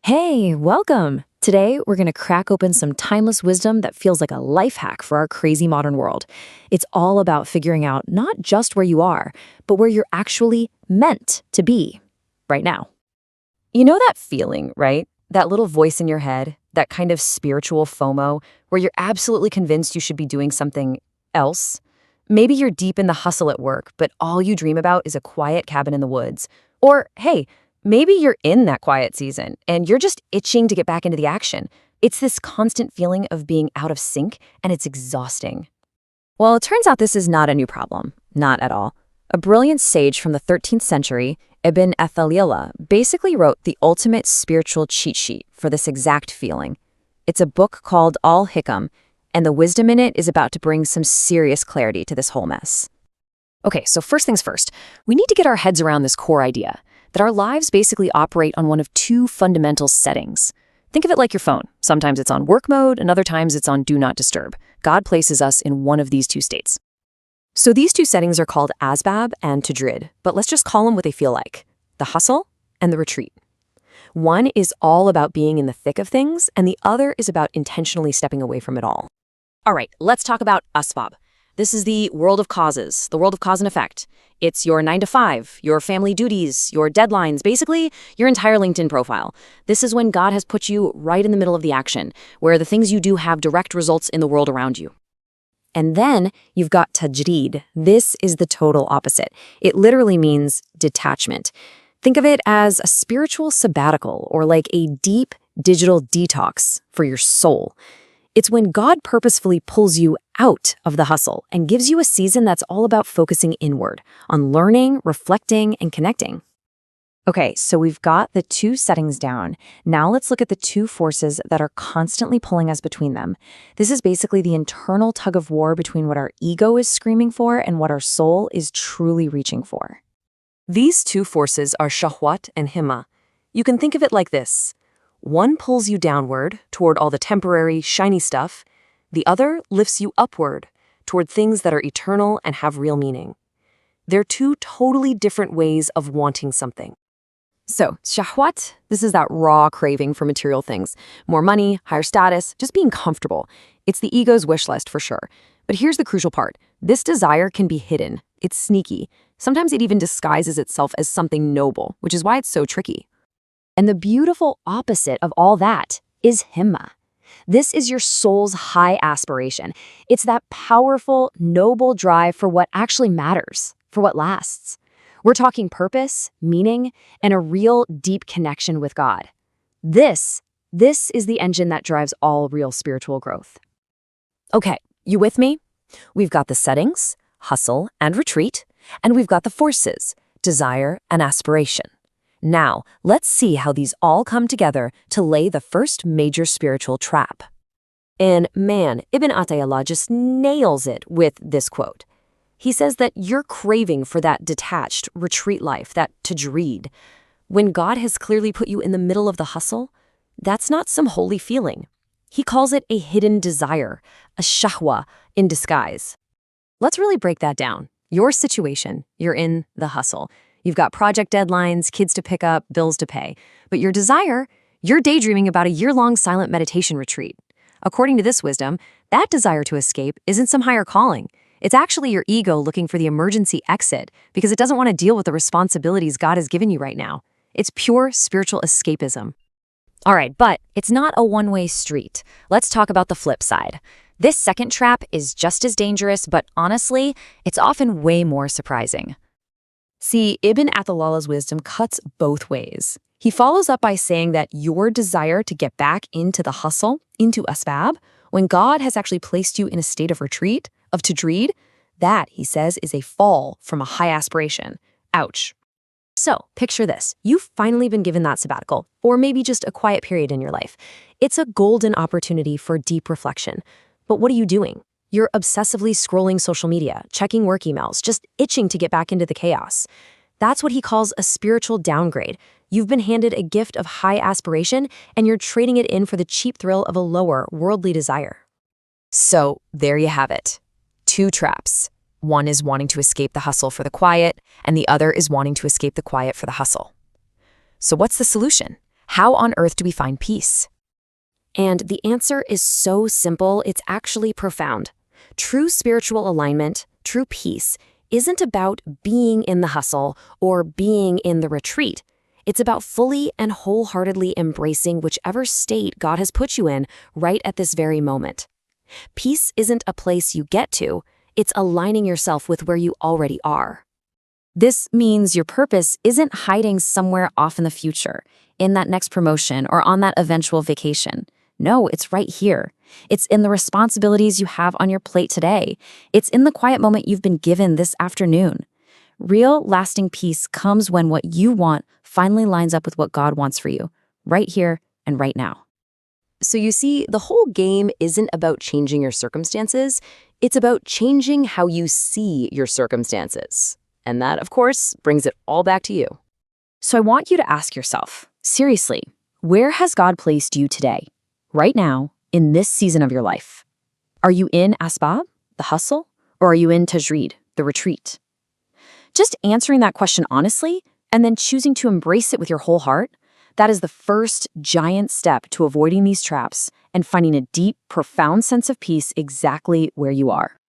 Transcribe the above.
Hey, welcome! Today, we're going to crack open some timeless wisdom that feels like a life hack for our crazy modern world. It's all about figuring out not just where you are, but where you're actually meant to be right now. You know that feeling, right? That little voice in your head, that kind of spiritual FOMO, where you're absolutely convinced you should be doing something else? Maybe you're deep in the hustle at work, but all you dream about is a quiet cabin in the woods. Or, hey, maybe you're in that quiet season and you're just itching to get back into the action. It's this constant feeling of being out of sync, and it's exhausting. Well, it turns out this is not a new problem. Not at all. A brilliant sage from the 13th century, Ibn Athaillah, basically wrote the ultimate spiritual cheat sheet for this exact feeling. It's a book called Al-Hikam, and the wisdom in it is about to bring some serious clarity to this whole mess. Okay, so first things first, we need to get our heads around this core idea that our lives basically operate on one of two fundamental settings. Think of it like your phone. Sometimes it's on work mode, and other times it's on do not disturb. God places us in one of these two states. So these two settings are called Asbab and Tajrid, but let's just call them what they feel like: the hustle and the retreat. One is all about being in the thick of things, and the other is about intentionally stepping away from it all. All right, let's talk about Asbab. This is the world of causes, the world of cause and effect. It's your 9 to 5, your family duties, your deadlines, basically your entire LinkedIn profile. This is when God has put you right in the middle of the action, where the things you do have direct results in the world around you. And then you've got Tajrid. This is the total opposite. It literally means detachment. Think of it as a spiritual sabbatical, or like a deep digital detox for your soul. It's when God purposefully pulls you out of the hustle and gives you a season that's all about focusing inward, on learning, reflecting, and connecting. Okay, so we've got the two settings down. Now let's look at the two forces that are constantly pulling us between them. This is basically the internal tug of war between what our ego is screaming for and what our soul is truly reaching for. These two forces are Syahwah and Himmah. You can think of it like this. One pulls you downward, toward all the temporary, shiny stuff. The other lifts you upward, toward things that are eternal and have real meaning. They're two totally different ways of wanting something. So, Syahwah, this is that raw craving for material things. More money, higher status, just being comfortable. It's the ego's wish list for sure. But here's the crucial part. This desire can be hidden. It's sneaky. Sometimes it even disguises itself as something noble, which is why it's so tricky. And the beautiful opposite of all that is Himmah. This is your soul's high aspiration. It's that powerful, noble drive for what actually matters, for what lasts. We're talking purpose, meaning, and a real deep connection with God. This is the engine that drives all real spiritual growth. Okay, you with me? We've got the settings, hustle and retreat, and we've got the forces, desire and aspiration. Now, let's see how these all come together to lay the first major spiritual trap. And man, Ibn Athaillah just nails it with this quote. He says that you're craving for that detached retreat life, that tajrid. When God has clearly put you in the middle of the hustle, that's not some holy feeling. He calls it a hidden desire, a syahwah in disguise. Let's really break that down. Your situation, you're in the hustle. You've got project deadlines, kids to pick up, bills to pay. But your desire, you're daydreaming about a year-long silent meditation retreat. According to this wisdom, that desire to escape isn't some higher calling. It's actually your ego looking for the emergency exit because it doesn't want to deal with the responsibilities God has given you right now. It's pure spiritual escapism. All right, but it's not a one-way street. Let's talk about the flip side. This second trap is just as dangerous, but honestly, it's often way more surprising. See, Ibn Athaillah's wisdom cuts both ways. He follows up by saying that your desire to get back into the hustle, into Asbab, when God has actually placed you in a state of retreat, of Tajrid, that, he says, is a fall from a high aspiration. Ouch. So, picture this. You've finally been given that sabbatical, or maybe just a quiet period in your life. It's a golden opportunity for deep reflection. But what are you doing? You're obsessively scrolling social media, checking work emails, just itching to get back into the chaos. That's what he calls a spiritual downgrade. You've been handed a gift of high aspiration, and you're trading it in for the cheap thrill of a lower, worldly desire. So, there you have it. Two traps. One is wanting to escape the hustle for the quiet, and the other is wanting to escape the quiet for the hustle. So what's the solution? How on earth do we find peace? And the answer is so simple, it's actually profound. True spiritual alignment, true peace, isn't about being in the hustle or being in the retreat. It's about fully and wholeheartedly embracing whichever state God has put you in right at this very moment. Peace isn't a place you get to, it's aligning yourself with where you already are. This means your purpose isn't hiding somewhere off in the future, in that next promotion or on that eventual vacation. No, it's right here. It's in the responsibilities you have on your plate today. It's in the quiet moment you've been given this afternoon. Real, lasting peace comes when what you want finally lines up with what God wants for you, right here and right now. So you see, the whole game isn't about changing your circumstances, it's about changing how you see your circumstances. And that, of course, brings it all back to you. So I want you to ask yourself, seriously, where has God placed you today, right now, in this season of your life? Are you in Asbab, the hustle, or are you in Tajrid, the retreat? Just answering that question honestly, and then choosing to embrace it with your whole heart, that is the first giant step to avoiding these traps and finding a deep, profound sense of peace exactly where you are.